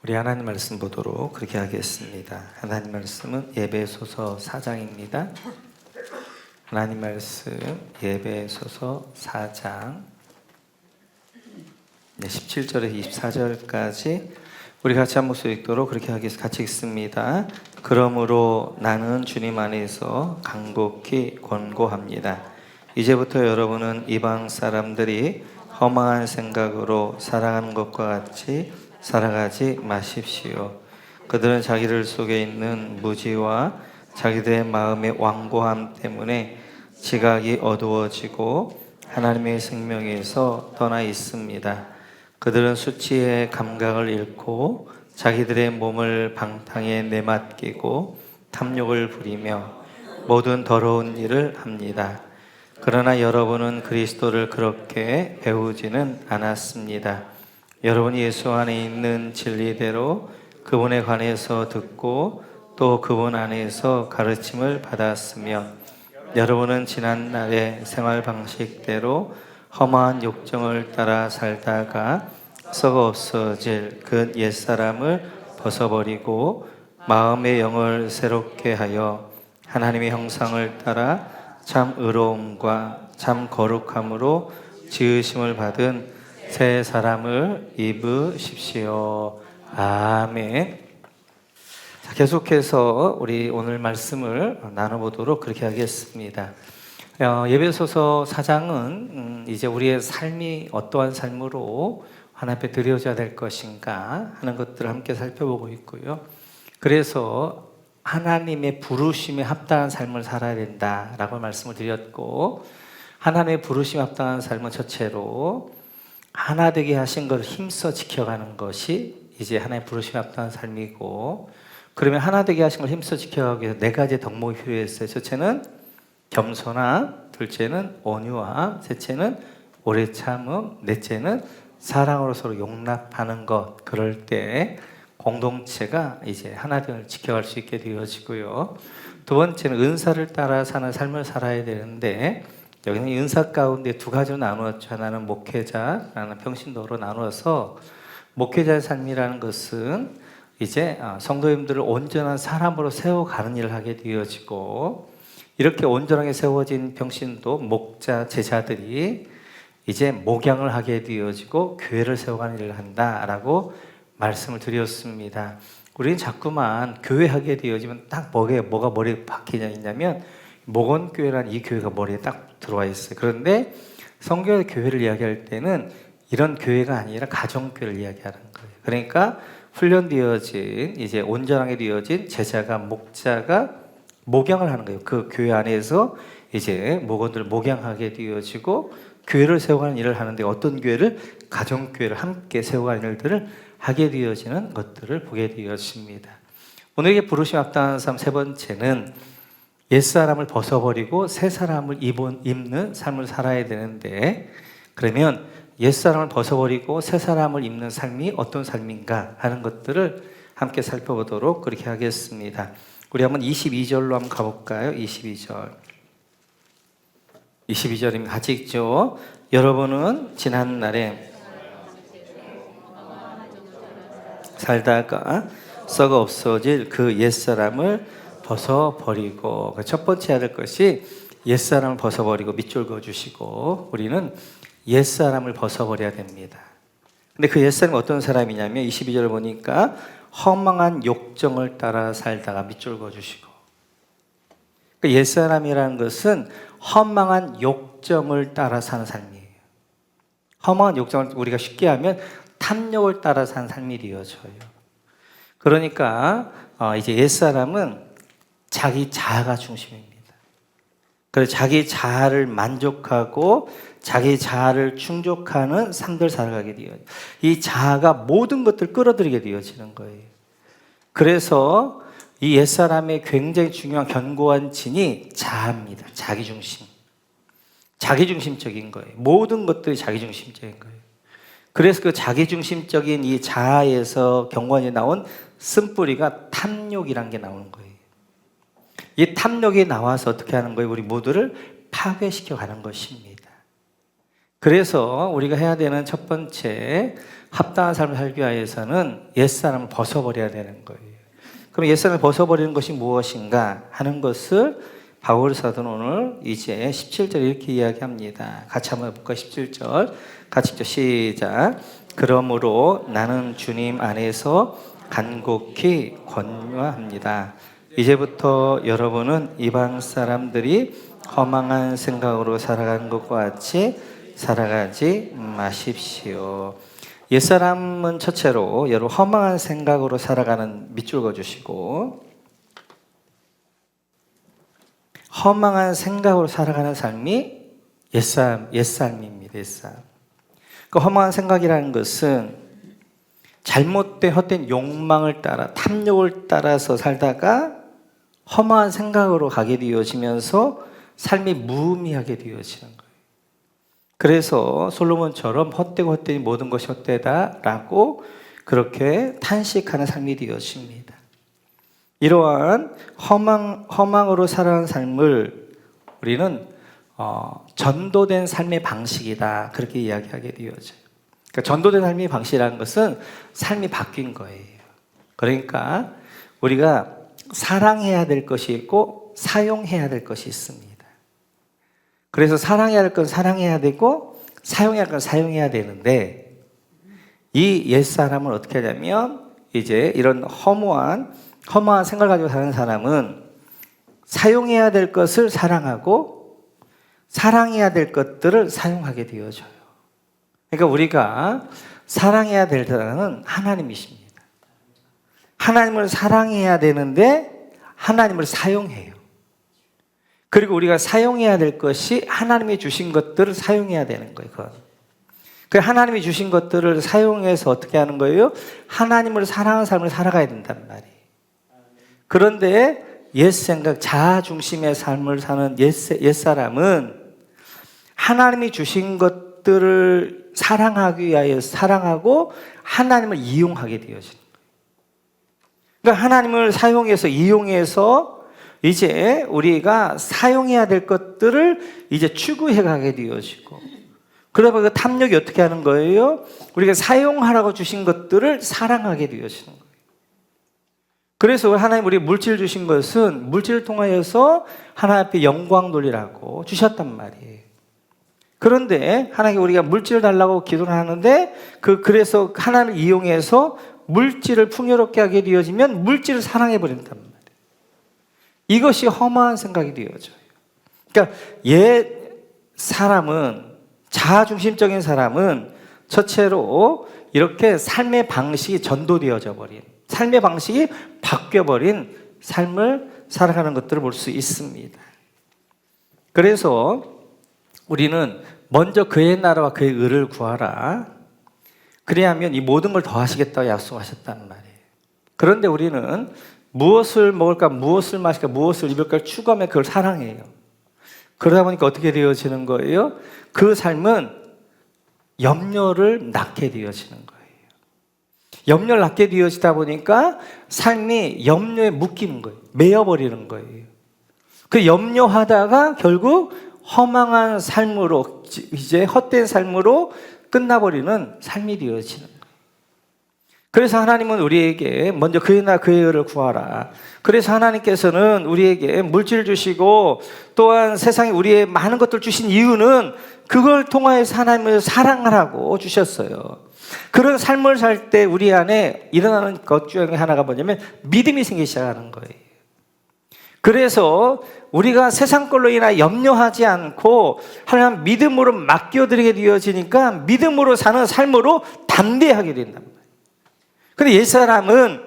우리 하나님 말씀 보도록 그렇게 하겠습니다. 하나님 말씀은 에베소서 4장입니다. 하나님 말씀 에베소서 4장 17절에서 24절까지 우리 같이 한 목소리 읽도록 그렇게 하겠습니다. 같이 읽습니다. 그러므로 나는 주님 안에서 간곡히 권고합니다. 이제부터 여러분은 이방 사람들이 허망한 생각으로 살아가는 것과 같이 살아가지 마십시오. 그들은 자기들 속에 있는 무지와 자기들의 마음의 완고함 때문에 지각이 어두워지고 하나님의 생명에서 떠나 있습니다. 그들은 수치의 감각을 잃고 자기들의 몸을 방탕에 내맡기고 탐욕을 부리며 모든 더러운 일을 합니다. 그러나 여러분은 그리스도를 그렇게 배우지는 않았습니다. 여러분이 예수 안에 있는 진리대로 그분에 관해서 듣고 또 그분 안에서 가르침을 받았으며 여러분은 지난날의 생활 방식대로 험한 욕정을 따라 살다가 썩어 없어질 그 옛사람을 벗어버리고 마음의 영을 새롭게 하여 하나님의 형상을 따라 참 의로움과 참 거룩함으로 지으심을 받은 새 사람을 입으십시오. 아멘. 자, 계속해서 우리 오늘 말씀을 나눠보도록 그렇게 하겠습니다. 에베소서 4장은 이제 우리의 삶이 어떠한 삶으로 하나님 앞에 드려져야 될 것인가 하는 것들을 함께 살펴보고 있고요. 그래서 하나님의 부르심에 합당한 삶을 살아야 된다라고 말씀을 드렸고, 하나님의 부르심에 합당한 삶은 첫째로 하나 되게 하신 것을 힘써 지켜가는 것이 이제 하나님의 부르심에 합당한 삶이고, 그러면 하나 되게 하신 걸 힘써 지켜가기 위해서 네 가지의 덕목이 필요했어요. 첫째는 겸손함, 둘째는 온유함, 셋째는 오래 참음, 넷째는 사랑으로 서로 용납하는 것. 그럴 때 공동체가 이제 하나됨을 지켜갈 수 있게 되어지고요. 두 번째는 은사를 따라 사는 삶을 살아야 되는데, 여기는 은사 가운데 두 가지로 나누었죠. 하나는 목회자, 하나는 평신도로 나누어서, 목회자의 삶이라는 것은 이제 성도님들을 온전한 사람으로 세워가는 일을 하게 되어지고, 이렇게 온전하게 세워진 평신도, 목자, 제자들이 이제 목양을 하게 되어지고 교회를 세워가는 일을 한다라고 말씀을 드렸습니다. 우리는 자꾸만 교회하게 되어지면 딱 뭐가 머리에 박히냐면 목원교회라는 이 교회가 머리에 딱 들어와 있어요. 그런데 성경의 교회를 이야기할 때는 이런 교회가 아니라 가정교회를 이야기하는 거예요. 그러니까 훈련되어진, 이제 온전하게 되어진 제자가, 목자가 목양을 하는 거예요. 그 교회 안에서 이제 목원들을 목양하게 되어지고 교회를 세워가는 일을 하는데, 어떤 교회를? 가정교회를 함께 세워가는 일들을 하게 되어지는 것들을 보게 되어집니다. 오늘의 부르심 합당한 삶 세 번째는 옛사람을 벗어버리고 새 사람을 입는 삶을 살아야 되는데, 그러면 옛사람을 벗어버리고 새 사람을 입는 삶이 어떤 삶인가 하는 것들을 함께 살펴보도록 그렇게 하겠습니다. 우리 한번 22절로 한번 가볼까요? 22절입니다. 같이 읽죠. 여러분은 지난날에 살다가 썩어 없어질 그 옛사람을 벗어버리고, 첫 번째 해야 될 것이 옛사람을 벗어버리고 밑줄 그어주시고, 우리는 옛사람을 벗어버려야 됩니다. 근데 그 옛사람이 어떤 사람이냐면 22절을 보니까 허망한 욕정을 따라 살다가 밑줄 그어주시고, 그 옛사람이라는 것은 허망한 욕정을 따라 사는 삶이에요. 허망한 욕정을 우리가 쉽게 하면 탐욕을 따라 사는 삶이 되어져요. 그러니까 이제 옛사람은 자기 자아가 중심입니다. 그래서 자기 자아를 만족하고 자기 자아를 충족하는 삶을 살아가게 되어요. 이 자아가 모든 것들을 끌어들이게 되어지는 거예요. 그래서 이 옛사람의 굉장히 중요한 견고한 진이 자아입니다. 자기중심. 자기중심적인 거예요. 모든 것들이 자기중심적인 거예요. 그래서 그 자기중심적인 이 자아에서 견고하게 나온 쓴뿌리가 탐욕이란 게 나오는 거예요. 이 탐욕이 나와서 어떻게 하는 거예요? 우리 모두를 파괴시켜 가는 것입니다. 그래서 우리가 해야 되는 첫 번째, 합당한 삶을 살기 위해서는 옛사람을 벗어버려야 되는 거예요. 그럼 옛사람을 벗어버리는 것이 무엇인가 하는 것을 바울 사도는 오늘 이제 17절 이렇게 이야기합니다. 같이 한번 볼까요? 17절 같이 읽죠. 시작. 그러므로 나는 주님 안에서 간곡히 권유합니다. 이제부터 여러분은 이방 사람들이 허망한 생각으로 살아가는 것과 같이 살아가지 마십시오. 옛사람은 첫째로 여러분 허망한 생각으로 살아가는 밑줄 그어주시고, 허망한 생각으로 살아가는 삶이 옛삶입니다. 옛삶. 그 허망한 생각이라는 것은 잘못된 헛된 욕망을 따라 탐욕을 따라서 살다가 허망한 생각으로 가게 되어지면서 삶이 무의미하게 되어지는 거예요. 그래서 솔로몬처럼 헛되고 헛되니 모든 것이 헛되다라고 그렇게 탄식하는 삶이 되어집니다. 이러한 허망으로 살아가는 삶을 우리는 전도된 삶의 방식이다, 그렇게 이야기하게 되어져요. 그러니까 전도된 삶의 방식이라는 것은 삶이 바뀐 거예요. 그러니까 우리가 사랑해야 될 것이 있고 사용해야 될 것이 있습니다. 그래서 사랑해야 할 건 사랑해야 되고 사용해야 할 건 사용해야 되는데, 이 옛사람을 어떻게 하냐면 이제 이런 허무한 생각을 가지고 사는 사람은 사용해야 될 것을 사랑하고 사랑해야 될 것들을 사용하게 되어져요. 그러니까 우리가 사랑해야 될 사람은 하나님이십니다. 하나님을 사랑해야 되는데 하나님을 사용해요. 그리고 우리가 사용해야 될 것이 하나님이 주신 것들을 사용해야 되는 거예요. 그 하나님이 주신 것들을 사용해서 어떻게 하는 거예요? 하나님을 사랑하는 삶을 살아가야 된단 말이에요. 그런데 옛생각, 자아 중심의 삶을 사는 옛사람은 하나님이 주신 것들을 사랑하기 위하여 사랑하고 하나님을 이용하게 되어지는 거예요. 그러니까 하나님을 사용해서 이용해서 이제 우리가 사용해야 될 것들을 이제 추구해 가게 되어지고, 그러면 그 탐욕이 어떻게 하는 거예요? 우리가 사용하라고 주신 것들을 사랑하게 되어지는 거예요. 그래서 하나님 우리 물질 주신 것은 물질을 통하여서 하나님 앞에 영광 돌리라고 주셨단 말이에요. 그런데 하나님 우리가 물질을 달라고 기도를 하는데 그래서 하나님을 이용해서 물질을 풍요롭게 하게 되어지면 물질을 사랑해 버린단 말이에요. 이것이 허무한 생각이 되어져요. 그러니까 옛 사람은, 자아중심적인 사람은 첫째로 이렇게 삶의 방식이 전도되어져 버린, 삶의 방식이 바뀌어버린 삶을 살아가는 것들을 볼 수 있습니다. 그래서 우리는 먼저 그의 나라와 그의 의를 구하라. 그래야면 이 모든 걸 더하시겠다고 약속하셨단 말이에요. 그런데 우리는 무엇을 먹을까, 무엇을 마실까, 무엇을 입을까 추구하면 그걸 사랑해요. 그러다 보니까 어떻게 되어지는 거예요? 그 삶은 염려를 낳게 되어지는 거예요. 염려를 낳게 되어지다 보니까 삶이 염려에 묶이는 거예요. 매여버리는 거예요. 그 염려하다가 결국 허망한 삶으로, 이제 헛된 삶으로 끝나버리는 삶이 되어지는 거예요. 그래서 하나님은 우리에게 먼저 그의 나라 그의 의를 구하라. 그래서 하나님께서는 우리에게 물질 주시고 또한 세상에 우리의 많은 것들 주신 이유는 그걸 통하여서 하나님을 사랑하라고 주셨어요. 그런 삶을 살 때 우리 안에 일어나는 것 중에 하나가 뭐냐면 믿음이 생기기 시작하는 거예요. 그래서 우리가 세상 걸로 인하여 염려하지 않고 하나님 믿음으로 맡겨드리게 되어지니까 믿음으로 사는 삶으로 담대하게 된단 말이에요. 근데 옛사람은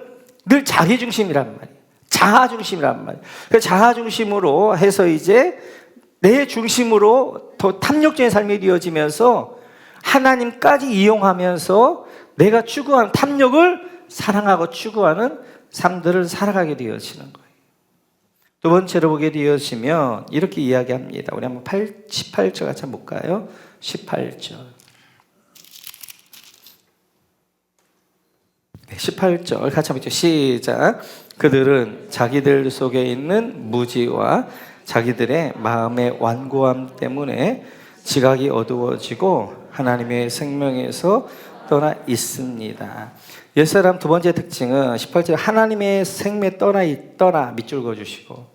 늘 자기중심이란 말이에요. 자아중심이란 말이에요. 그 자아중심으로 해서 이제 내 중심으로 더 탐욕적인 삶이 되어지면서 하나님까지 이용하면서 내가 추구하는 탐욕을 사랑하고 추구하는 삶들을 살아가게 되어지는 거예요. 두 번째로 보게 되어지면 이렇게 이야기합니다. 우리 한번 18절 같이 한번 볼까요? 18절. 18절 같이 한번 시작. 그들은 자기들 속에 있는 무지와 자기들의 마음의 완고함 때문에 지각이 어두워지고 하나님의 생명에서 떠나 있습니다. 옛사람 두 번째 특징은 18절 하나님의 생명에 떠나 밑줄 그어주시고,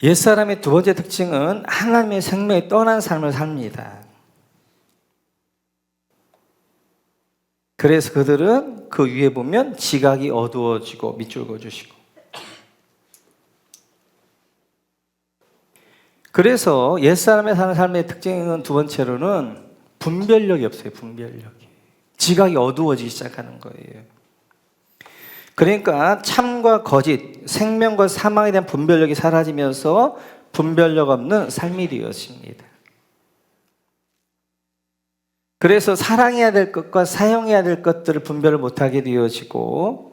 옛사람의 두 번째 특징은 하나님의 생명에 떠난 삶을 삽니다. 그래서 그들은 그 위에 보면 지각이 어두워지고 밑줄 그어주시고, 그래서 옛사람의 사는 삶의 특징은 두 번째로는 분별력이 없어요. 분별력이. 지각이 어두워지기 시작하는 거예요. 그러니까 참과 거짓, 생명과 사망에 대한 분별력이 사라지면서 분별력 없는 삶이 되었습니다. 그래서 사랑해야 될 것과 사용해야 될 것들을 분별을 못하게 되어지고,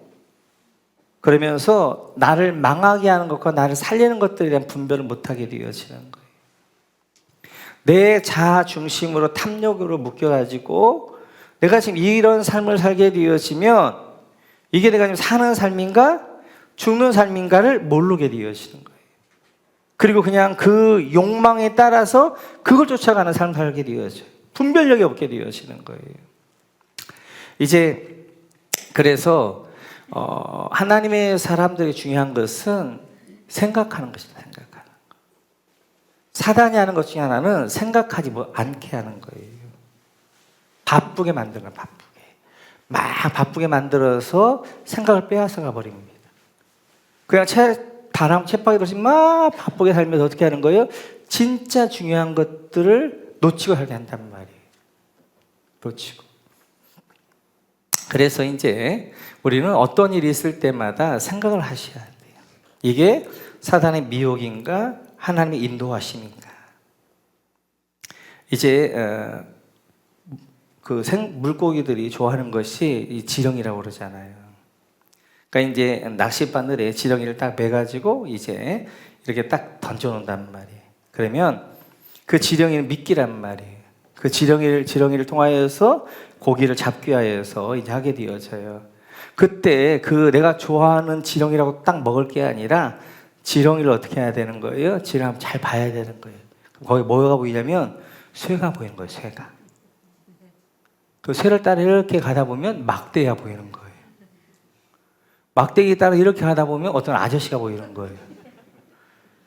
그러면서 나를 망하게 하는 것과 나를 살리는 것들에 대한 분별을 못하게 되어지는 거예요. 내 자아 중심으로 탐욕으로 묶여가지고 내가 지금 이런 삶을 살게 되어지면 이게 내가 지금 사는 삶인가 죽는 삶인가를 모르게 되어지는 거예요. 그리고 그냥 그 욕망에 따라서 그걸 쫓아가는 삶을 살게 되어져요. 분별력이 없게 되어지는 거예요. 이제 그래서 하나님의 사람들이 중요한 것은 생각하는 것입니다. 생각하는 것. 사단이 하는 것 중에 하나는 생각하지 않게 하는 거예요. 바쁘게 만드는 거예요. 막 바쁘게 만들어서 생각을 빼앗아가 버립니다. 그냥 바람 쳇바퀴 돌듯이 막 바쁘게 살면서 어떻게 하는 거예요? 진짜 중요한 것들을 놓치고 살게 한단 말이에요. 놓치고. 그래서 이제 우리는 어떤 일이 있을 때마다 생각을 하셔야 돼요. 이게 사단의 미혹인가 하나님의 인도하심인가. 이제 물고기들이 좋아하는 것이 이 지렁이라고 그러잖아요. 그러니까 이제 낚싯바늘에 지렁이를 딱 매가지고 이제 이렇게 딱 던져놓는단 말이에요. 그러면 그 지렁이는 미끼란 말이에요. 그 지렁이를 통하여서 고기를 잡기 위해서 이제 하게 되어져요. 그때 그 내가 좋아하는 지렁이라고 딱 먹을 게 아니라 지렁이를 어떻게 해야 되는 거예요? 지렁이 잘 봐야 되는 거예요. 거기 뭐가 보이냐면 쇠가 보이는 거예요. 쇠가. 그 쇠를 따라 이렇게 가다 보면 막대기가 보이는 거예요. 막대기 따라 이렇게 가다 보면 어떤 아저씨가 보이는 거예요.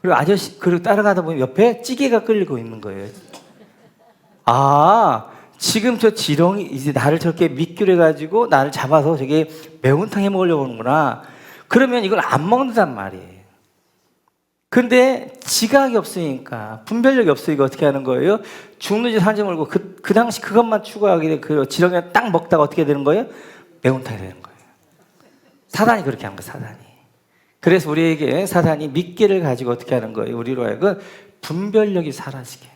그리고 따라가다 보면 옆에 찌개가 끓이고 있는 거예요. 아, 지금 저 지렁이 이제 나를 저렇게 미끼를 해가지고 나를 잡아서 저게 매운탕 해 먹으려고 하는구나. 그러면 이걸 안 먹는단 말이에요. 근데 지각이 없으니까, 분별력이 없으니까 어떻게 하는 거예요? 죽는지 사는지 모르고 그 당시 그것만 추구하게 그 지렁이를 딱 먹다가 어떻게 되는 거예요? 매운탕이 되는 거예요. 사단이 그렇게 한 거예요. 사단이. 그래서 우리에게 사단이 미끼를 가지고 어떻게 하는 거예요? 우리로 하여금 분별력이 사라지게.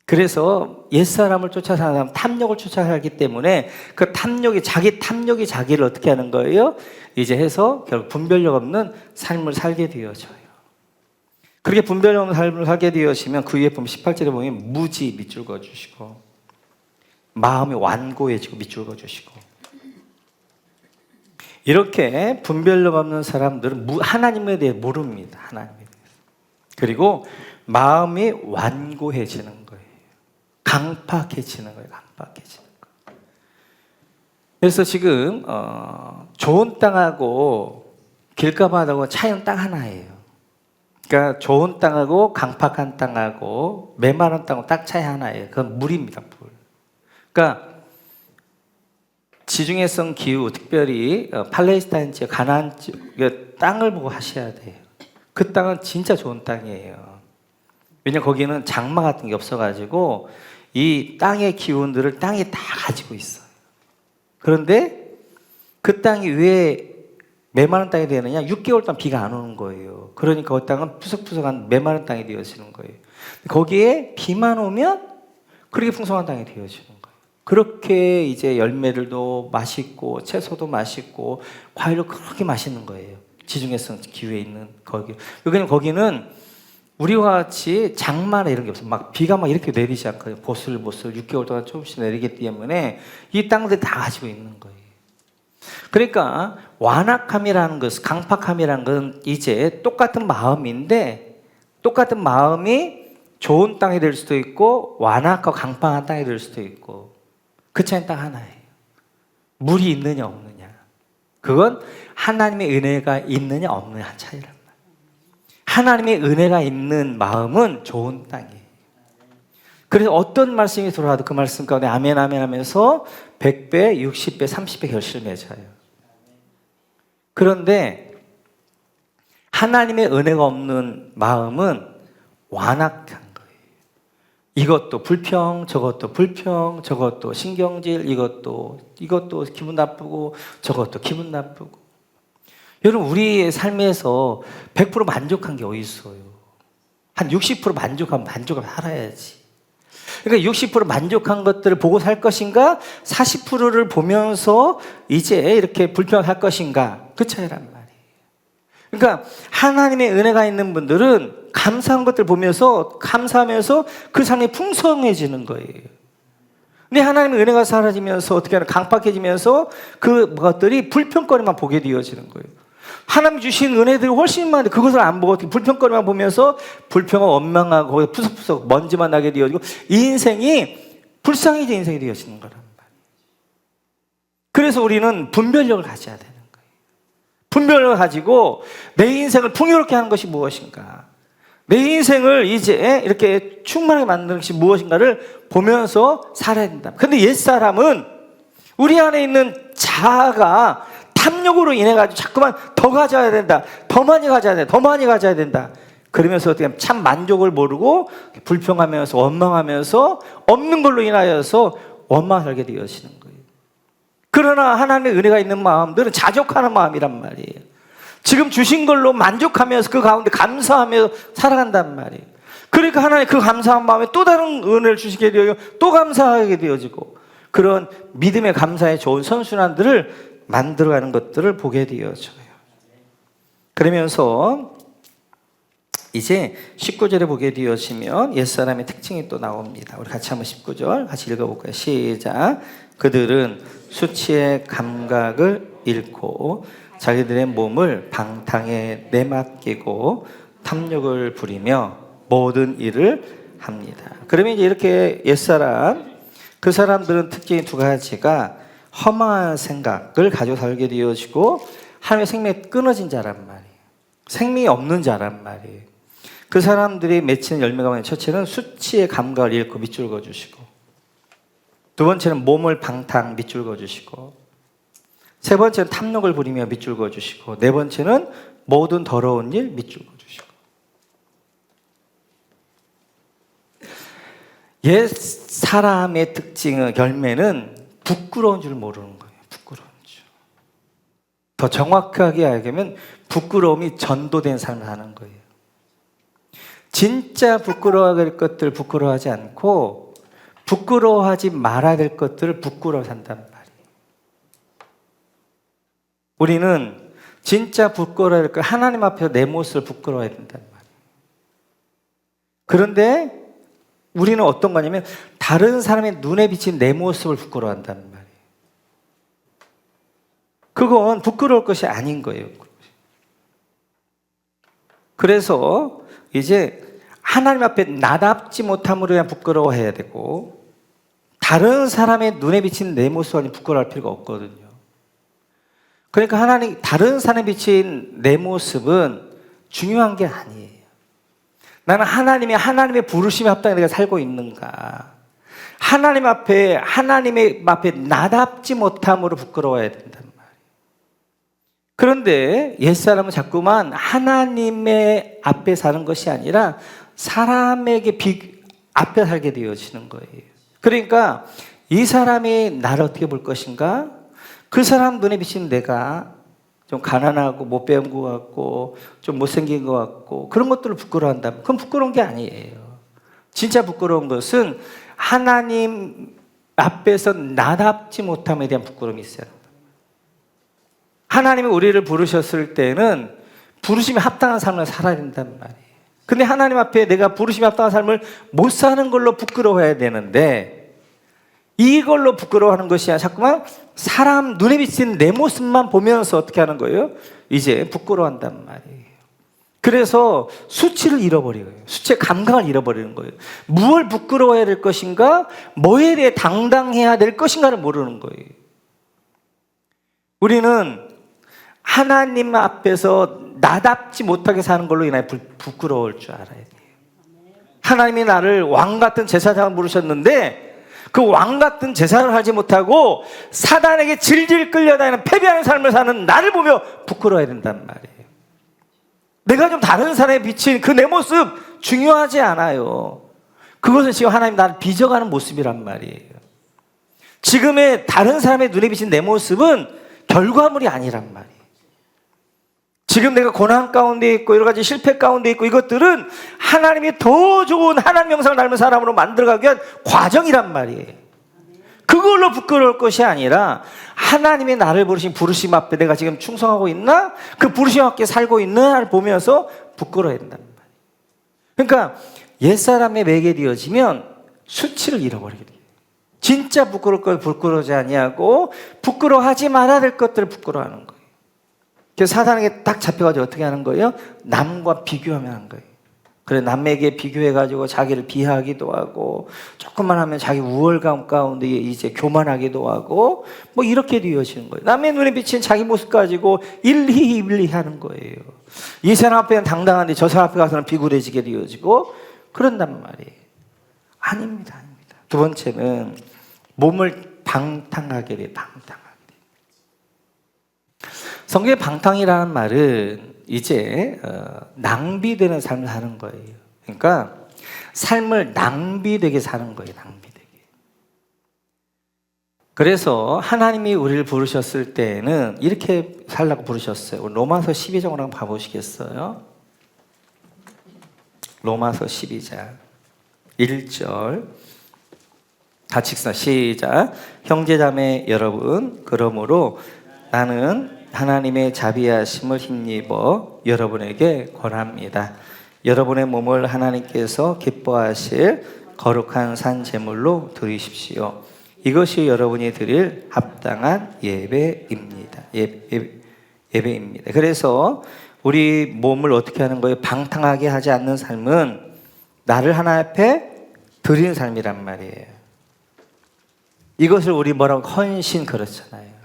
그래서 옛사람을 쫓아 사는 사람, 탐욕을 쫓아 살기 때문에 그 탐욕이 자기를 어떻게 하는 거예요? 이제 해서 결국 분별력 없는 삶을 살게 되어져요. 그렇게 분별력 없는 삶을 살게 되어지면 그 위에 보면 18절에 보면 무지 밑줄 그어주시고, 마음이 완고해지고 밑줄 그어주시고, 이렇게 분별력 없는 사람들은 하나님에 대해 모릅니다. 하나님에 대해서. 그리고 마음이 완고해지는 거예요. 강팍해지는 거예요. 강팍해지는 거. 그래서 지금 좋은 땅하고 길가마하고 차이는 딱 하나예요. 그러니까 좋은 땅하고 강팍한 땅하고 메마른 땅하고 딱 차이 하나예요. 그건 물입니다. 물. 그러니까 지중해성 기후, 특별히 팔레스타인 지역, 가나안 지역 땅을 보고 하셔야 돼요. 그 땅은 진짜 좋은 땅이에요. 왜냐면 거기는 장마 같은 게 없어가지고 이 땅의 기운들을 땅이 다 가지고 있어요. 그런데 그 땅이 왜 메마른 땅이 되느냐? 6개월 동안 비가 안 오는 거예요. 그러니까 그 땅은 푸석푸석한 메마른 땅이 되어지는 거예요. 거기에 비만 오면 그렇게 풍성한 땅이 되어지는 거예요. 그렇게 이제 열매들도 맛있고 채소도 맛있고 과일도 그렇게 맛있는 거예요. 지중해성 기후에 있는 거기. 왜냐면 거기는 우리와 같이 장마나 이런 게 없어요. 막 비가 막 이렇게 내리지 않거든요. 보슬보슬 6개월 동안 조금씩 내리기 때문에 이 땅들이 다 가지고 있는 거예요. 그러니까 완악함이라는 것, 강팍함이라는 건 이제 똑같은 마음인데 똑같은 마음이 좋은 땅이 될 수도 있고 완악하고 강방한 땅이 될 수도 있고 그 차이는 딱 하나예요. 물이 있느냐 없느냐. 그건 하나님의 은혜가 있느냐 없느냐 차이란 말이에요. 하나님의 은혜가 있는 마음은 좋은 땅이에요. 그래서 어떤 말씀이 들어와도 그 말씀 가운데 아멘 아멘 하면서 100배, 60배, 30배 결실을 맺어요. 그런데 하나님의 은혜가 없는 마음은 완악한 거예요. 이것도 불평, 저것도 불평, 저것도 신경질, 이것도 기분 나쁘고 저것도 기분 나쁘고. 여러분 우리의 삶에서 100% 만족한 게 어디 있어요? 한 60% 만족하면 살아야지. 그러니까 60% 만족한 것들을 보고 살 것인가? 40%를 보면서 이제 이렇게 불평할 것인가? 그 차이란 말이에요. 그러니까 하나님의 은혜가 있는 분들은 감사한 것들 보면서 감사하면서 그 삶이 풍성해지는 거예요. 근데 하나님의 은혜가 사라지면서 어떻게 하나 강팍해지면서 그 것들이 불평거리만 보게 되어지는 거예요. 하나님 주신 은혜들이 훨씬 많은데 그것을 안 보고 불평거리만 보면서 불평하고 원망하고 거기서 푸석푸석 먼지만 나게 되어지고 이 인생이 불쌍해진 인생이 되어지는 거란 말이에요. 그래서 우리는 분별력을 가져야 되는 거예요. 분별력을 가지고 내 인생을 풍요롭게 하는 것이 무엇인가, 내 인생을 이제 이렇게 충만하게 만드는 것이 무엇인가를 보면서 살아야 된다. 근데 옛사람은 우리 안에 있는 자아가 탐욕으로 인해 가지고 자꾸만 더 가져야 된다, 더 많이 가져야 된다, 더 많이 가져야 된다. 그러면서 어떻게 참 만족을 모르고 불평하면서 원망하면서 없는 걸로 인하여서 원망 살게 되어지는 거예요. 그러나 하나님의 은혜가 있는 마음들은 자족하는 마음이란 말이에요. 지금 주신 걸로 만족하면서 그 가운데 감사하며 살아간단 말이에요. 그러니까 하나님 그 감사한 마음에 또 다른 은혜를 주시게 되어 또 감사하게 되어지고 그런 믿음의 감사의 좋은 선순환들을 만들어가는 것들을 보게 되어져요. 그러면서 이제 19절에 보게 되어지면 옛사람의 특징이 또 나옵니다. 우리 같이 한번 19절 같이 읽어볼까요? 시작. 그들은 수치의 감각을 잃고 자기들의 몸을 방탕에 내맡기고 탐욕을 부리며 모든 일을 합니다. 그러면 이제 이렇게 옛사람, 그 사람들은 특징이 두 가지가 험한 생각을 가지고 살게 되어지고 하나님의 생명이 끊어진 자란 말이에요. 생명이 없는 자란 말이에요. 그 사람들이 맺히는 열매가 뭐냐면 첫째는 수치의 감각을 잃고 밑줄 그어주시고, 두 번째는 몸을 방탕 밑줄 그어주시고, 세 번째는 탐욕을 부리며 밑줄 그어주시고, 네 번째는 모든 더러운 일 밑줄 그어주시고. 옛 사람의 특징은 열매는 부끄러운 줄 모르는 거예요. 부끄러운 줄. 더 정확하게 알면 부끄러움이 전도된 삶을 사는 거예요. 진짜 부끄러워야 될 것들 부끄러워하지 않고 부끄러워하지 말아야 될 것들을 부끄러워 산단 말이에요. 우리는 진짜 부끄러워야 될 것, 하나님 앞에서 내 모습을 부끄러워야 된단 말이에요. 그런데 우리는 어떤 거냐면 다른 사람의 눈에 비친 내 모습을 부끄러워한다는 말이에요. 그건 부끄러울 것이 아닌 거예요. 그래서 이제 하나님 앞에 나답지 못함으로 그냥 부끄러워해야 되고 다른 사람의 눈에 비친 내 모습을 부끄러워할 필요가 없거든요. 그러니까 하나님, 다른 사람에 비친 내 모습은 중요한 게 아니에요. 나는 하나님의 부르심에 합당히 내가 살고 있는가? 하나님의 앞에 나답지 못함으로 부끄러워야 된단 말이에요. 그런데 옛사람은 자꾸만 하나님의 앞에 사는 것이 아니라 사람에게 앞에 살게 되어지는 거예요. 그러니까 이 사람이 나를 어떻게 볼 것인가? 그 사람 눈에 비친 내가 좀 가난하고 못 배운 것 같고 좀 못생긴 것 같고 그런 것들을 부끄러워한다면 그건 부끄러운 게 아니에요. 진짜 부끄러운 것은 하나님 앞에서 나답지 못함에 대한 부끄러움이 있어요. 하나님이 우리를 부르셨을 때는 부르심에 합당한 삶을 살아야 된단 말이에요. 근데 하나님 앞에 내가 부르심에 합당한 삶을 못 사는 걸로 부끄러워해야 되는데 이걸로 부끄러워하는 것이 아니라 자꾸만 사람 눈에 비친 내 모습만 보면서 어떻게 하는 거예요? 이제 부끄러워한단 말이에요. 그래서 수치를 잃어버려요. 수치의 감각을 잃어버리는 거예요. 무엇을 부끄러워해야 될 것인가, 뭐에 대해 당당해야 될 것인가를 모르는 거예요. 우리는 하나님 앞에서 나답지 못하게 사는 걸로 인하여 부끄러울 줄 알아야 돼요. 하나님이 나를 왕 같은 제사장을 부르셨는데 그 왕 같은 제사를 하지 못하고 사단에게 질질 끌려다니는 패배하는 삶을 사는 나를 보며 부끄러워야 된단 말이에요. 내가 좀 다른 사람에 비친 그 내 모습 중요하지 않아요. 그것은 지금 하나님 나를 빚어가는 모습이란 말이에요. 지금의 다른 사람의 눈에 비친 내 모습은 결과물이 아니란 말이에요. 지금 내가 고난 가운데 있고 여러 가지 실패 가운데 있고 이것들은 하나님이 더 좋은 하나님 형상을 닮은 사람으로 만들어가기 위한 과정이란 말이에요. 그걸로 부끄러울 것이 아니라 하나님이 나를 부르신 부르심 앞에 내가 지금 충성하고 있나? 그 부르심 앞에 살고 있나를 보면서 부끄러워야 된단 말이에요. 그러니까 옛사람의 매개 되어지면 수치를 잃어버리게 돼요. 진짜 부끄러울 걸 부끄러워하지 아니하고 부끄러워하지 말아야 될 것들을 부끄러워하는 거예요. 그래서 사단에게 딱 잡혀가지고 어떻게 하는 거예요? 남과 비교하면 하는 거예요. 그래 남에게 비교해가지고 자기를 비하하기도 하고 조금만 하면 자기 우월감 가운데 이제 교만하기도 하고 뭐 이렇게 되어지는 거예요. 남의 눈에 비친 자기 모습 가지고 일희일비 하는 거예요. 이 사람 앞에는 당당한데 저 사람 앞에 가서는 비굴해지게 되어지고 그런단 말이에요. 아닙니다. 두 번째는 몸을 방탕하게 돼요. 방탕하게. 성경의 방탕이라는 말은 이제 낭비되는 삶을 사는 거예요. 그러니까 삶을 낭비되게 사는 거예요. 낭비되게. 그래서 하나님이 우리를 부르셨을 때는 이렇게 살라고 부르셨어요. 로마서 12장으로 한번 봐보시겠어요? 로마서 12장 1절 같이 읽습니다. 시작. 형제자매 여러분, 그러므로 나는 하나님의 자비하심을 힘입어 여러분에게 권합니다. 여러분의 몸을 하나님께서 기뻐하실 거룩한 산 제물로 드리십시오. 이것이 여러분이 드릴 합당한 예배입니다. 예배입니다. 그래서 우리 몸을 어떻게 하는 거예요? 방탕하게 하지 않는 삶은 나를 하나님 앞에 드리는 삶이란 말이에요. 이것을 우리 뭐라고 헌신 그렇잖아요.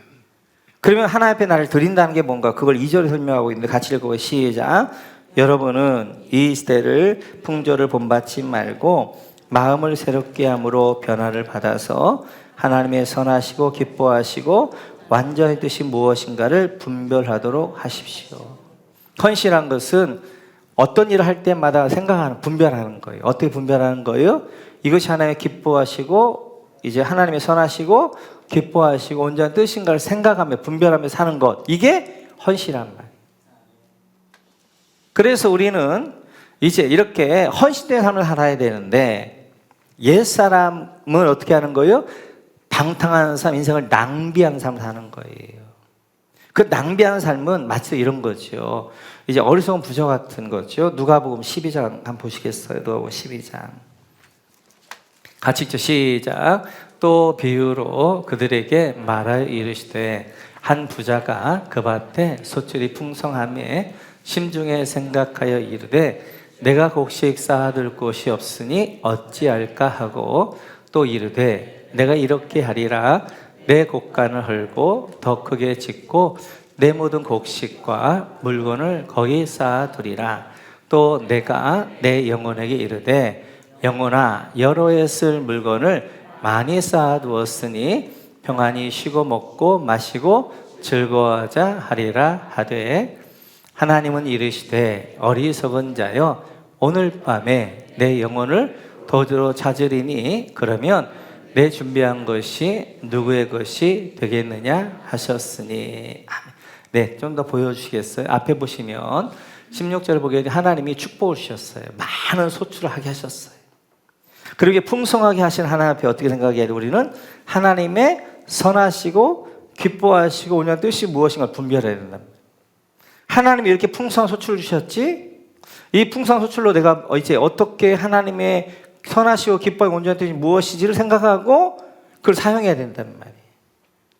그러면 하나님 앞에 나를 드린다는 게 뭔가 그걸 2절에 설명하고 있는데 같이 읽어봐요. 시작. 여러분은 이 시대를 풍조를 본받지 말고 마음을 새롭게 함으로 변화를 받아서 하나님의 선하시고 기뻐하시고 완전히 뜻이 무엇인가를 분별하도록 하십시오. 헌신한 것은 어떤 일을 할 때마다 생각하는, 분별하는 거예요. 어떻게 분별하는 거예요? 이것이 하나님의 기뻐하시고 이제 하나님의 선하시고 기뻐하시고 온전한 뜻인가를 생각하며 분별하며 사는 것, 이게 헌신이란 말이에요. 그래서 우리는 이제 이렇게 헌신된 삶을 살아야 되는데 옛사람은 어떻게 하는 거예요? 방탕한 삶, 인생을 낭비하는 삶을 사는 거예요. 그 낭비하는 삶은 마치 이런 거죠. 이제 어리석은 부자 같은 거죠. 누가복음 12장 한번 보시겠어요? 누가복음 12장 같이 읽죠. 시작. 또 비유로 그들에게 말하여 이르시되 한 부자가 그 밭에 소출이 풍성함에 심중에 생각하여 이르되 내가 곡식 쌓아둘 곳이 없으니 어찌할까 하고 또 이르되 내가 이렇게 하리라 내 곡간을 헐고 더 크게 짓고 내 모든 곡식과 물건을 거기 쌓아두리라. 또 내가 내 영혼에게 이르되 영혼아 여러 해 쓸 물건을 많이 쌓아두었으니 평안히 쉬고 먹고 마시고 즐거워하자 하리라 하되 하나님은 이르시되 어리석은 자여 오늘 밤에 내 영혼을 도주로 찾으리니 그러면 내 준비한 것이 누구의 것이 되겠느냐 하셨으니. 네, 좀 더 보여주시겠어요? 앞에 보시면 16절을 보게 되면 하나님이 축복을 주셨어요. 많은 소출을 하게 하셨어요. 그렇게 풍성하게 하신 하나님 앞에 어떻게 생각해야 돼? 우리는 하나님의 선하시고 기뻐하시고 온전한 뜻이 무엇인가 분별해야 된다. 하나님이 이렇게 풍성한 소출을 주셨지? 이 풍성한 소출로 내가 이제 어떻게 하나님의 선하시고 기뻐하고 온전한 뜻이 무엇인지를 생각하고 그걸 사용해야 된단 말이에요.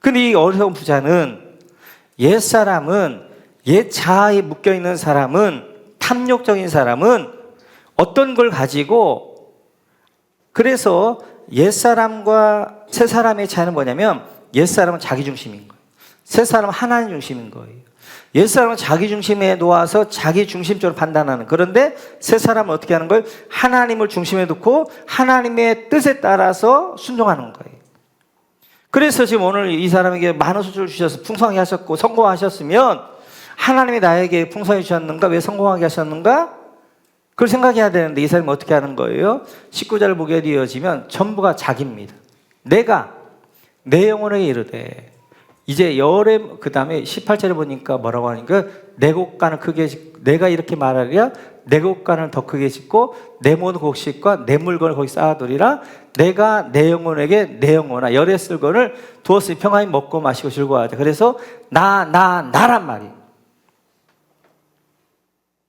근데 이 어리석은 부자는 옛 사람은 옛 자아에 묶여있는 사람은 탐욕적인 사람은 어떤 걸 가지고, 그래서 옛사람과 새사람의 차이는 뭐냐면, 옛사람은 자기 중심인 거예요. 새사람은 하나님 중심인 거예요. 옛사람은 자기 중심에 놓아서 자기 중심적으로 판단하는, 그런데 새사람은 어떻게 하는 거예요? 하나님을 중심에 두고 하나님의 뜻에 따라서 순종하는 거예요. 그래서 지금 오늘 이 사람에게 많은 수주를 주셔서 풍성하게 하셨고 성공하셨으면, 하나님이 나에게 풍성하게 주셨는가? 왜 성공하게 하셨는가? 그걸 생각해야 되는데, 이 사람이 어떻게 하는 거예요? 19절을 보게 되어지면 전부가 자기입니다. 내가 내 영혼에게 이르되, 이제 그 다음에 18절에 보니까 뭐라고 하니까, 내 곳간을 크게 짓고, 내가 이렇게 말하리라, 내 곳간을 더 크게 짓고 내 모든 곡식과 내 물건을 거기 쌓아두리라. 내가 내 영혼에게 내 영혼아 열의 쓸건을 두었으니 평안히 먹고 마시고 즐거워하자. 그래서 나란 말이에요.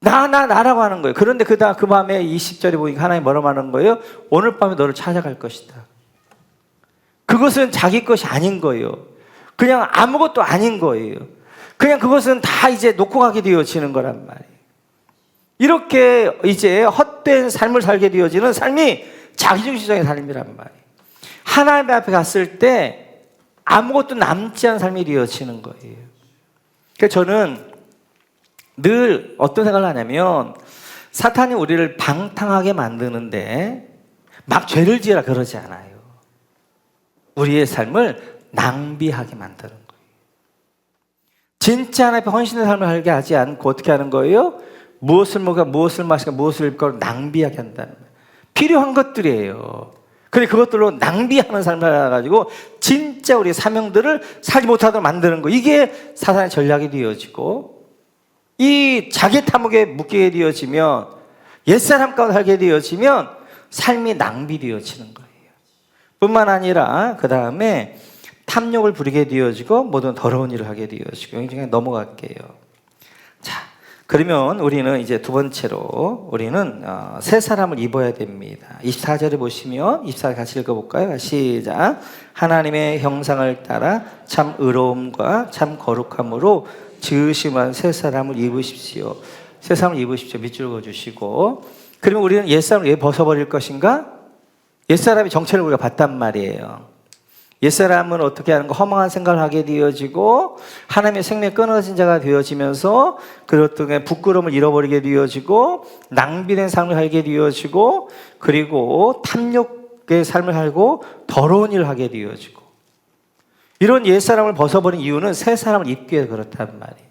나라고 하는 거예요. 그런데 그 밤에 20절에 보니까 하나님이 뭐라고 하는 거예요? 오늘 밤에 너를 찾아갈 것이다. 그것은 자기 것이 아닌 거예요. 그냥 아무것도 아닌 거예요. 그냥 그것은 다 이제 놓고 가게 되어지는 거란 말이에요. 이렇게 이제 헛된 삶을 살게 되어지는 삶이 자기중심적인 삶이란 말이에요. 하나님 앞에 갔을 때 아무것도 남지 않은 삶이 되어지는 거예요. 그래서 저는 늘 어떤 생각을 하냐면, 사탄이 우리를 방탕하게 만드는데 막 죄를 지으라 그러지 않아요. 우리의 삶을 낭비하게 만드는 거예요. 진짜 하나님 앞에 헌신의 삶을 살게 하지 않고 어떻게 하는 거예요? 무엇을 먹어, 무엇을 마시고, 무엇을 입고 낭비하게 한다는 거예요. 필요한 것들이에요. 근데 그것들로 낭비하는 삶을 살아가지고 진짜 우리의 사명들을 살지 못하도록 만드는 거. 이게 사탄의 전략이 되어지고, 이 자기 탐욕에 묶이게 되어지면, 옛사람 가운데 살게 되어지면 삶이 낭비되어지는 거예요. 뿐만 아니라 그 다음에 탐욕을 부리게 되어지고 모든 더러운 일을 하게 되어지고. 그냥 넘어갈게요. 자, 그러면 우리는 이제 두 번째로 우리는 새 사람을 입어야 됩니다. 24절에 보시면, 24절 같이 읽어볼까요? 시작. 하나님의 형상을 따라 참 의로움과 참 거룩함으로 지으심한 새 사람을 입으십시오. 새 사람을 입으십시오. 밑줄 그어주시고. 그러면 우리는 옛사람을 왜 벗어버릴 것인가? 옛사람의 정체를 우리가 봤단 말이에요. 옛사람은 어떻게 하는 거? 허망한 생각을 하게 되어지고 하나님의 생명에 끊어진 자가 되어지면서 그렇던 부끄러움을 잃어버리게 되어지고 낭비된 삶을 살게 되어지고, 그리고 탐욕의 삶을 살고 더러운 일을 하게 되어지고. 이런 옛사람을 벗어버린 이유는 새 사람을 입기 위해서 그렇단 말이에요.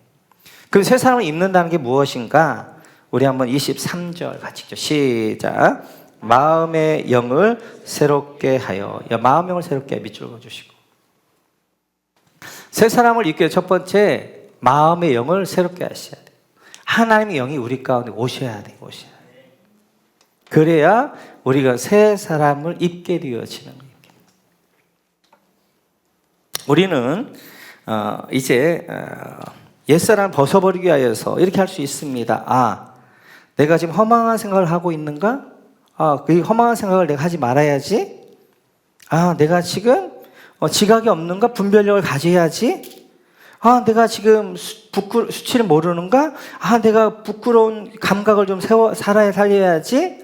그럼 새 사람을 입는다는 게 무엇인가? 우리 한번 23절 같이 읽죠. 시작. 마음의 영을 새롭게 하여. 마음의 영을 새롭게 하여. 밑줄 그어주시고. 새 사람을 입기 위해 첫 번째, 마음의 영을 새롭게 하셔야 돼요. 하나님의 영이 우리 가운데 오셔야 돼요. 오셔야 돼요. 그래야 우리가 새 사람을 입게 되어지는 거예요. 우리는 이제 옛사람을 벗어버리기 위해서 이렇게 할 수 있습니다. 내가 지금 허망한 생각을 하고 있는가? 그 허망한 생각을 내가 하지 말아야지. 내가 지금 지각이 없는가? 분별력을 가져야지. 내가 지금 수치를 모르는가? 내가 부끄러운 감각을 좀 살려야지.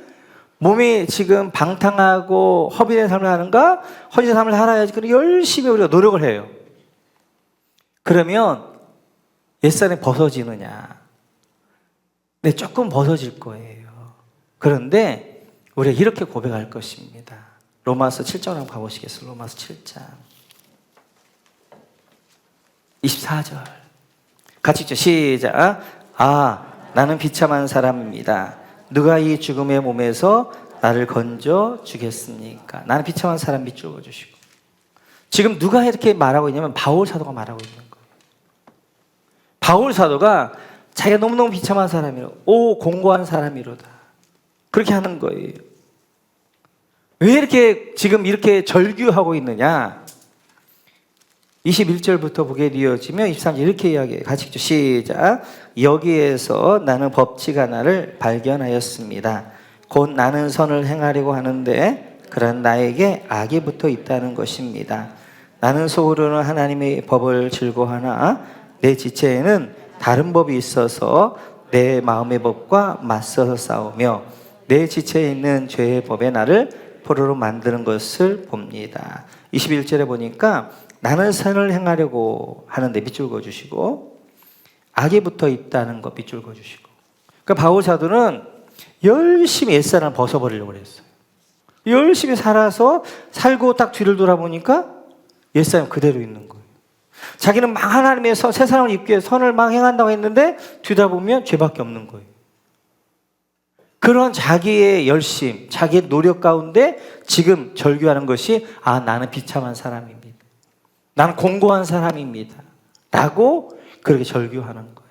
몸이 지금 방탕하고 허비된 삶을 하는가? 허비된 삶을 살아야지. 그리고 열심히 우리가 노력을 해요. 그러면 옛사람이 벗어지느냐? 네, 조금 벗어질 거예요. 그런데 우리가 이렇게 고백할 것입니다. 로마서 7장 한번 가보시겠어요? 로마서 7장 24절 같이 읽죠. 시작. 나는 비참한 사람입니다. 누가 이 죽음의 몸에서 나를 건져 주겠습니까? 나는 비참한 사람. 밑줄 그어주시고. 지금 누가 이렇게 말하고 있냐면 바울 사도가 말하고 있는 거예요. 바울 사도가 자기가 너무너무 비참한 사람이라, 공고한 사람이로다, 그렇게 하는 거예요. 왜 이렇게 지금 이렇게 절규하고 있느냐? 21절부터 보게 되어지면 23절 이렇게 이야기해요. 같이 읽죠. 시작. 여기에서 나는 법칙 하나를 발견하였습니다. 곧 나는 선을 행하려고 하는데 그런 나에게 악이 붙어 있다는 것입니다. 나는 속으로는 하나님의 법을 즐거워하나 내 지체에는 다른 법이 있어서 내 마음의 법과 맞서서 싸우며 내 지체에 있는 죄의 법에 나를 포로로 만드는 것을 봅니다. 21절에 보니까 나는 선을 행하려고 하는데 밑줄 그어주시고 악이 붙어 있다는 거 밑줄 그어주시고. 그러니까 바울 사도는 열심히 옛사람을 벗어버리려고 했어요. 열심히 살고 딱 뒤를 돌아보니까 옛사람 그대로 있는 거예요. 자기는 막 하나님의 새 사람을 입기 위해 선을 막 행한다고 했는데 뒤돌아보면 죄밖에 없는 거예요. 그런 자기의 열심, 자기의 노력 가운데 지금 절규하는 것이 나는 비참한 사람입니다. 나는 공고한 사람입니다. 라고 그렇게 절규하는 거예요.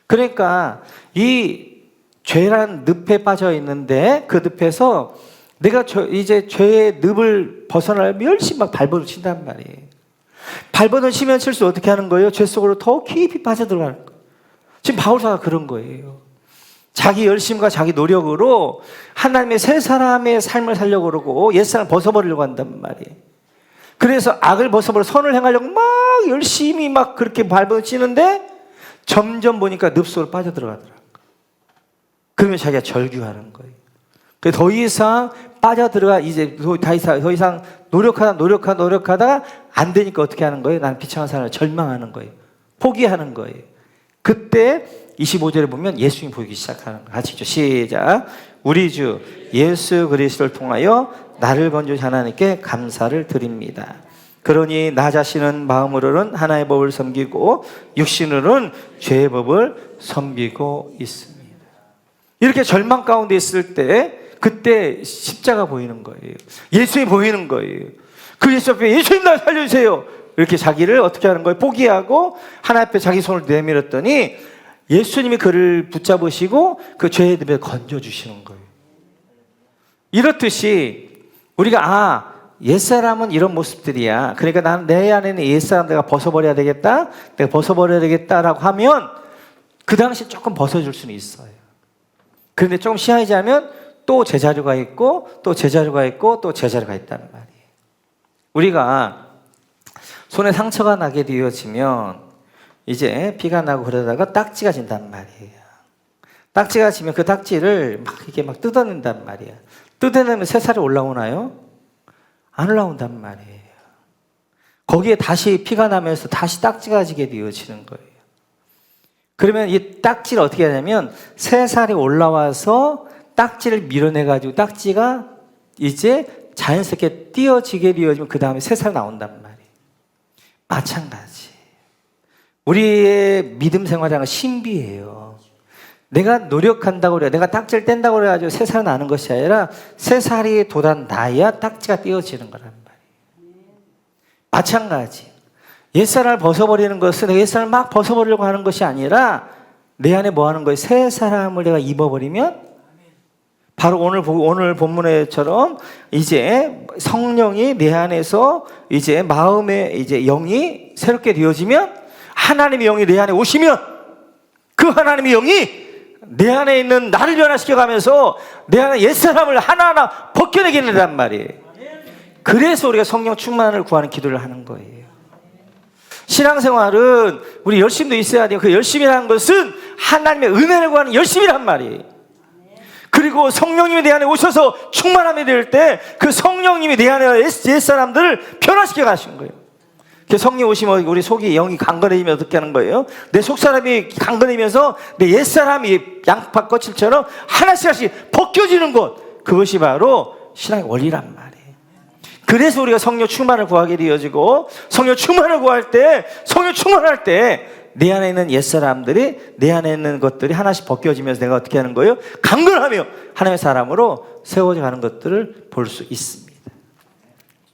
그러니까 이 죄란 늪에 빠져 있는데 그 늪에서 내가 이제 죄의 늪을 벗어나려면 열심히 막 발버둥 친단 말이에요. 발버둥 치면 칠수록 어떻게 하는 거예요? 죄 속으로 더 깊이 빠져들어가는 거예요. 지금 바울사가 그런 거예요. 자기 열심과 자기 노력으로 하나님의 새 사람의 삶을 살려고 그러고 옛사람을 벗어버리려고 한단 말이에요. 그래서 악을 벗어버려 선을 행하려고 막 열심히 막 그렇게 발버둥 치는데 점점 보니까 늪 속으로 빠져들어가더라고요. 그러면 자기가 절규하는 거예요. 더 이상 빠져들어가 이제 더 이상 노력하다가 안 되니까 어떻게 하는 거예요? 나는 비참한 사람을 절망하는 거예요. 포기하는 거예요. 그때 25절에 보면 예수님이 보이기 시작하는 거예요. 같이 시작. 우리 주 예수 그리스도를 통하여 나를 건져주신 하나님께 감사를 드립니다. 그러니 나 자신은 마음으로는 하나의 법을 섬기고 육신으로는 죄의 법을 섬기고 있습니다. 이렇게 절망 가운데 있을 때 그때 십자가 보이는 거예요. 예수님이 보이는 거예요. 그 예수 앞에 예수님 나 살려주세요. 이렇게 자기를 어떻게 하는 거예요? 포기하고 하나님 앞에 자기 손을 내밀었더니 예수님이 그를 붙잡으시고 그 죄의 늪에 건져주시는 거예요. 이렇듯이 우리가 옛사람은 이런 모습들이야. 그러니까 나는 내 안에 있는 옛사람 내가 벗어버려야 되겠다. 내가 벗어버려야 되겠다라고 하면 그 당시 조금 벗어줄 수는 있어요. 그런데 조금 시간이 지나면 또 제자료가 있고 또 제자료가 있고 또 제자료가 있다는 말이에요. 우리가 손에 상처가 나게 되어지면 이제 피가 나고 그러다가 딱지가 진단 말이에요. 딱지가 지면 그 딱지를 이렇게 막 뜯어낸단 말이에요. 뜯어내면 새살이 올라오나요? 안 올라온단 말이에요. 거기에 다시 피가 나면서 다시 딱지가 지게 되어지는 거예요. 그러면 이 딱지를 어떻게 하냐면 새살이 올라와서 딱지를 밀어내가지고 딱지가 이제 자연스럽게 띄어지게 되어지면 그 다음에 새살 나온단 말이에요. 마찬가지. 우리의 믿음 생활이라는 건 신비예요. 내가 노력한다고 그래요. 내가 딱지를 뗀다고 그래가지고 새살 나는 것이 아니라 새살이 돋아나야 딱지가 띄어지는 거란 말이에요. 마찬가지. 옛사람을 벗어버리는 것은 내가 옛사람을 막 벗어버리려고 하는 것이 아니라 내 안에 뭐 하는 거예요? 새 사람을 내가 입어버리면 바로 오늘 본문에처럼 이제 성령이 내 안에서 이제 마음의 이제 영이 새롭게 되어지면 하나님의 영이 내 안에 오시면 그 하나님의 영이 내 안에 있는 나를 변화시켜가면서 내 안에 옛사람을 하나하나 벗겨내게 된단 말이에요. 그래서 우리가 성령 충만을 구하는 기도를 하는 거예요. 신앙생활은 우리 열심도 있어야 돼요. 그 열심이라는 것은 하나님의 은혜를 구하는 열심이란 말이에요. 그리고 성령님이 내 안에 오셔서 충만함이 될 때 그 성령님이 내 안에 옛사람들을 변화시켜 가신 거예요. 성령 오시면 우리 속이 영이 강건해지면 어떻게 하는 거예요? 내 속사람이 강건해지면서 내 옛사람이 양파 껍질처럼 하나씩 벗겨지는 것, 그것이 바로 신앙의 원리란 말이에요. 그래서 우리가 성령 충만을 구하게 되어지고 성령 충만을 구할 때 성령 충만할 때 내 안에 있는 옛사람들이 내 안에 있는 것들이 하나씩 벗겨지면서 내가 어떻게 하는 거예요? 강건하며 하나님의 사람으로 세워져 가는 것들을 볼 수 있습니다.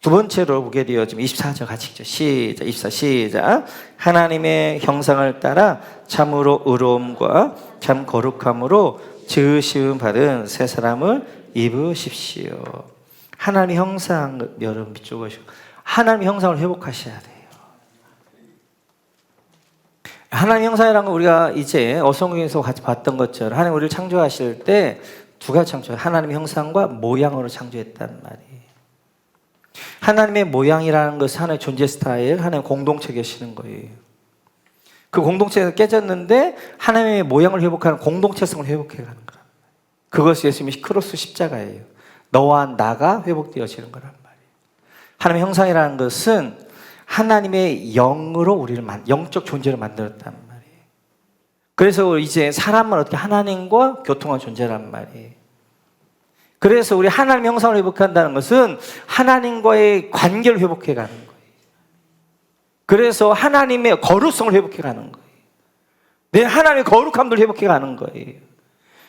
두 번째로 보게 되어지면 24절 같이 읽죠. 시작. 24 시작. 하나님의 형상을 따라 참으로 의로움과 참 거룩함으로 지으심 받은 새 사람을 입으십시오. 하나님의 형상, 여러분 밑쪽으로 하나님의 형상을 회복하셔야 돼요. 하나님의 형상이라는 건 우리가 이제 어성경에서 같이 봤던 것처럼 하나님 우리를 창조하실 때 두 가지 창조, 하나님의 형상과 모양으로 창조했단 말이에요. 하나님의 모양이라는 것은 하나님의 존재 스타일, 하나님의 공동체 계시는 거예요. 그 공동체가 깨졌는데 하나님의 모양을 회복하는 공동체성을 회복해가는 거란 말이에요. 그것이 예수님의 크로스 십자가예요. 너와 나가 회복되어지는 거란 말이에요. 하나님의 형상이라는 것은 하나님의 영으로 우리를 영적 존재를 만들었단 말이에요. 그래서 이제 사람은 어떻게 하나님과 교통한 존재란 말이에요. 그래서 우리 하나님의 형상을 회복한다는 것은 하나님과의 관계를 회복해가는 거예요. 그래서 하나님의 거룩성을 회복해가는 거예요. 내 하나님의 거룩함을 회복해가는 거예요.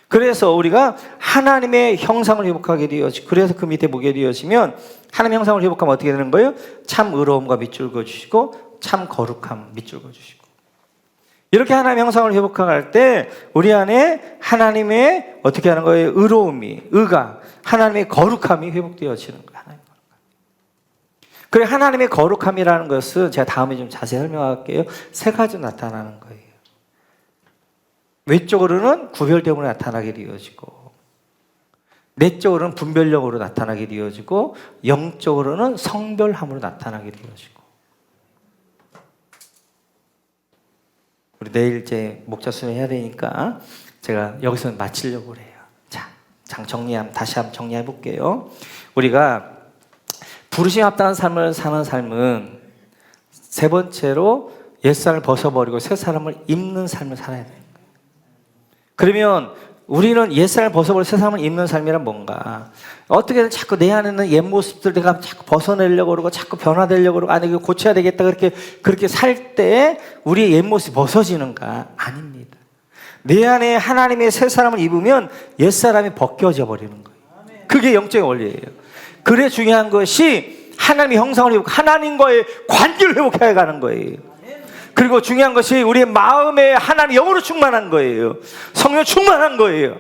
그래서 우리가 하나님의 형상을 회복하게 되어지고, 그래서 그 밑에 보게 되어지면 하나님의 형상을 회복하면 어떻게 되는 거예요? 참 의로움과 밑줄 그어주시고 참 거룩함 밑줄 그어주시고, 이렇게 하나님의 형상을 회복할 때 우리 안에 하나님의 어떻게 하는 거예요? 의로움이, 의가, 하나님의 거룩함이 회복되어지는 거예요. 하나님 거룩함. 그래, 하나님의 거룩함이라는 것은 제가 다음에 좀 자세히 설명할게요. 세 가지로 나타나는 거예요. 외적으로는 구별됨으로 나타나게 되어지고, 내적으로는 분별력으로 나타나게 되어지고, 영적으로는 성별함으로 나타나게 되어지고. 우리 내일 이제 목자 수련해야 되니까 제가 여기서 마치려고 그래요. 자, 다시 한번 정리해 볼게요. 우리가 부르심에 합당한 삶을 사는 삶은 세 번째로 옛사람을 벗어버리고 새 사람을 입는 삶을 살아야 돼요. 그러면 우리는 옛사람을 벗어버리고 새 사람을 입는 삶이란 뭔가? 어떻게든 자꾸 내 안에 있는 옛 모습들 내가 자꾸 벗어내려고 그러고 자꾸 변화되려고 그러고, 아니 이거 고쳐야 되겠다, 그렇게 살 때 우리의 옛 모습이 벗어지는가? 아닙니다. 내 안에 하나님의 새 사람을 입으면 옛 사람이 벗겨져 버리는 거예요. 그게 영적인 원리예요. 그래 중요한 것이 하나님의 형상을 회복, 하나님과의 관계를 회복해 가는 거예요. 그리고 중요한 것이 우리의 마음에 하나님 영으로 충만한 거예요. 성령 충만한 거예요.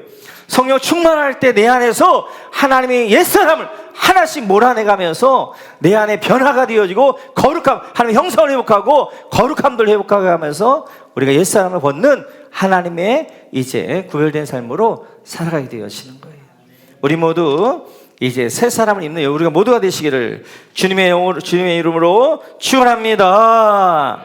성령 충만할 때 내 안에서 하나님의 옛사람을 하나씩 몰아내가면서 내 안에 변화가 되어지고, 거룩함, 하나님의 형상을 회복하고 거룩함들 회복하게 하면서 우리가 옛사람을 벗는 하나님의 이제 구별된 삶으로 살아가게 되어지는 거예요. 우리 모두 이제 새 사람을 입는 우리가 모두가 되시기를 주님의 이름으로 축원합니다.